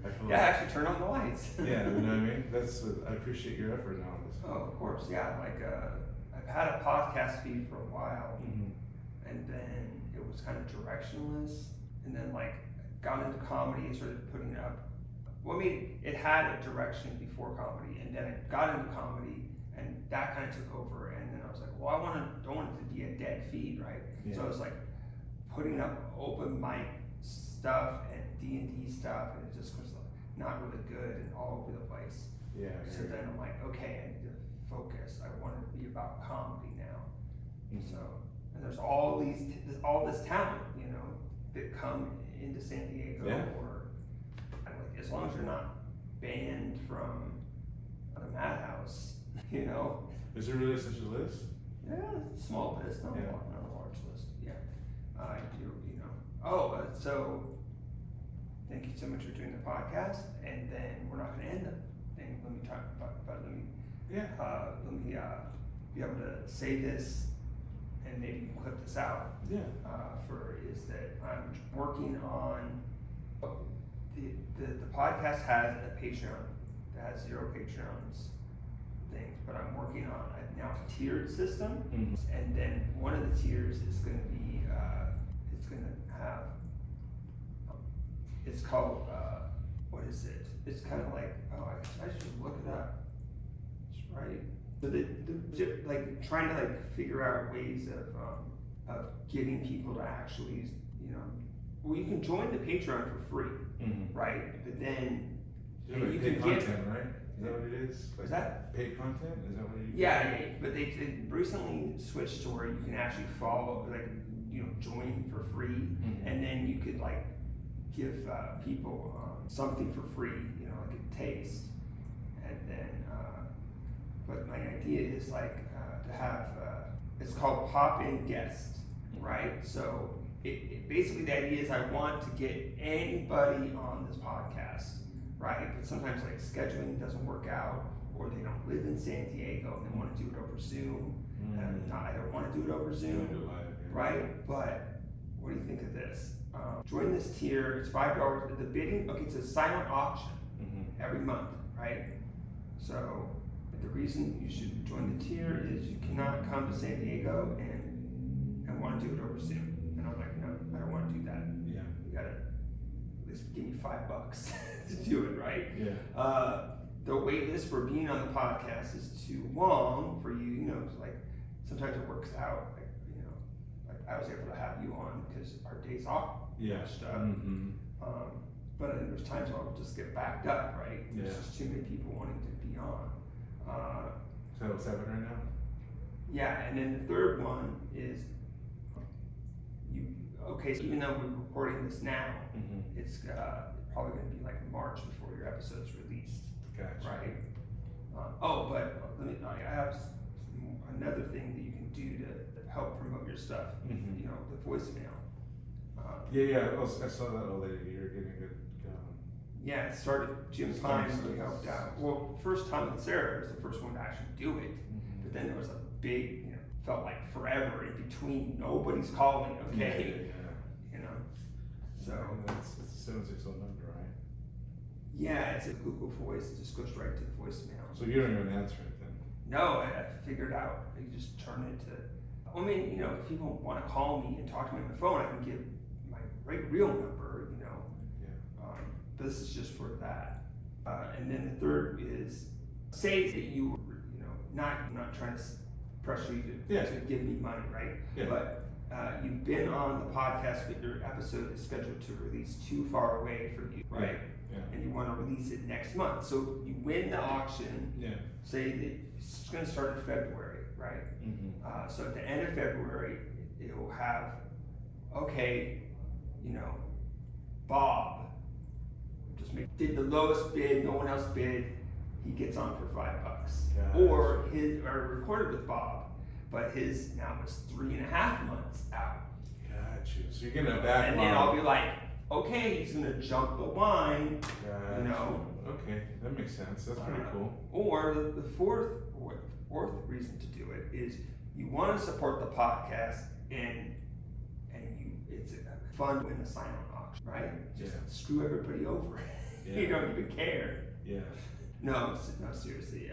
I feel
Yeah, actually turn on the lights.
Yeah, you know what I mean? I appreciate your effort in all this.
Oh, of course, yeah. Like, I've had a podcast feed for a while, and then it was kind of directionless, and then like got into comedy and started putting up. Well, I mean, it had a direction before comedy, and then it got into comedy, and that kind of took over. And then I was like, well, don't want it to be a dead feed, right?
Yeah.
So I was like putting up open mic stuff and D&D stuff, and it just was like not really good and all over the place.
Yeah.
So then I'm like, okay, I need to focus. I want it to be about comedy now. So, and there's all this talent, you know, that come into San Diego, or like, as long as you're not banned from the Madhouse, you know.
Is there really such a list?
Yeah, small list, not a large list. Yeah, you know. Oh, so thank you so much for doing the podcast, and then we're not going to end the thing. Let me talk about. Let me be able to say this, and maybe you can clip this out.
Yeah.
Is that I'm working on the podcast has a Patreon that has 0 Patreons things, but I'm working on now a tiered system, and then one of the tiers is going to be it's going to have it's called what is it? It's kind of like I should look it up. It's right. So like trying to like figure out ways of getting people to actually, you know, well, you can join the Patreon for free, right? But then you can
content, right? Is that what it is? Like
is that
paid content? Is that what it is?
Yeah, but they recently switched to where you can actually follow, like, you know, join for free, and then you could like give people something for free, you know, like a taste, and then. But my idea is like to have it's called pop-in guest, right? So it basically the idea is I want to get anybody on this podcast, right? But sometimes like scheduling doesn't work out, or they don't live in San Diego and they want to do it over Zoom. And I don't want to do it over Zoom, right? But what do you think of this? Join this tier. It's $5. The bidding, okay, it's a silent auction every month, right? So the reason you should join the tier is you cannot come to San Diego and want to do it over Zoom. And I'm like, no, I don't want to do that.
Yeah.
You gotta at least give me $5 to do it, right?
Yeah.
The wait list for being on the podcast is too long for you. You know, it's like sometimes it works out. Like, you know, like I was able to have you on because our days off.
Yeah.
Stuff. But then there's times where I'll just get backed up, right? There's just too many people wanting to be on.
So what's happening right now?
Yeah, and then the third one is so even though we're recording this now, it's probably going to be like March before your episode's released.
Gotcha.
Right. But I have another thing that you can do to help promote your stuff.
Mhm.
You know, the voicemail.
Yeah. I saw that old lady. You're getting a good.
Yeah, it started. Jim
It's
Pine
done
really
since-
helped out. Well, first time with Sarah was the first one to actually do it.
Mhm.
But then there was a big, felt like forever in between. Nobody's calling, okay?
Yeah.
You know, so
And it's a 760 number, right?
yeah, it's a Google Voice. It just goes right to the voicemail.
So you don't even answer it then.
No, I figured out. You just turn it to. I mean, if people want to call me and talk to me on the phone, I can give my real number.
Yeah.
But this is just for that. And then the third is say that you not trying to pressure you to give me money, right?
Yeah.
But you've been on the podcast, but your episode is scheduled to release too far away for you, right?
Yeah.
And you want to release it next month. So you win the auction.
Yeah.
Say that it's going to start in February, right?
Mm-hmm.
So at the end of February, it will have, okay, Bob did the lowest bid, no one else bid, he gets on for $5.
Gotcha.
Or recorded with Bob, but his now is 3.5 months out.
Got you. So you're getting a backlog.
And then I'll be like, okay, he's gonna jump the line,
Got Okay, that makes sense. That's pretty cool.
Or the fourth reason to do it is you want to support the podcast and it's fun to win the silent auction, right? Just screw everybody over.
Yeah.
You don't even care.
Yeah.
No, seriously.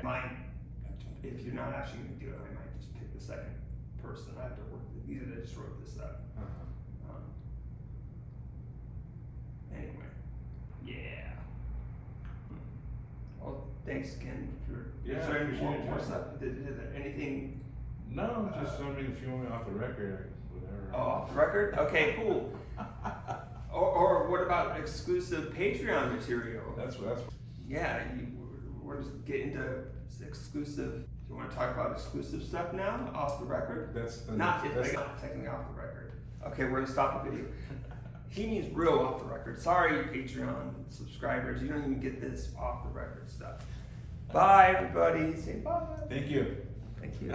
If you're not actually going to do it, I might just pick the second person. I have to work. These are just wrote this up.
Uh-huh.
Anyway, yeah. Well, thanks again for sharing more stuff. Anything?
No, just if you want me off the record, whatever.
Oh, off the record? Okay, cool. Or what about exclusive Patreon material?
That's
Yeah, we're just getting into exclusive. You want to talk about exclusive stuff now, off the record?
That's
Not technically off the record. Okay, we're gonna stop the video. He means real off the record. Sorry, Patreon subscribers, you don't even get this off the record stuff. Bye, everybody. Say bye.
Thank you.
Thank you.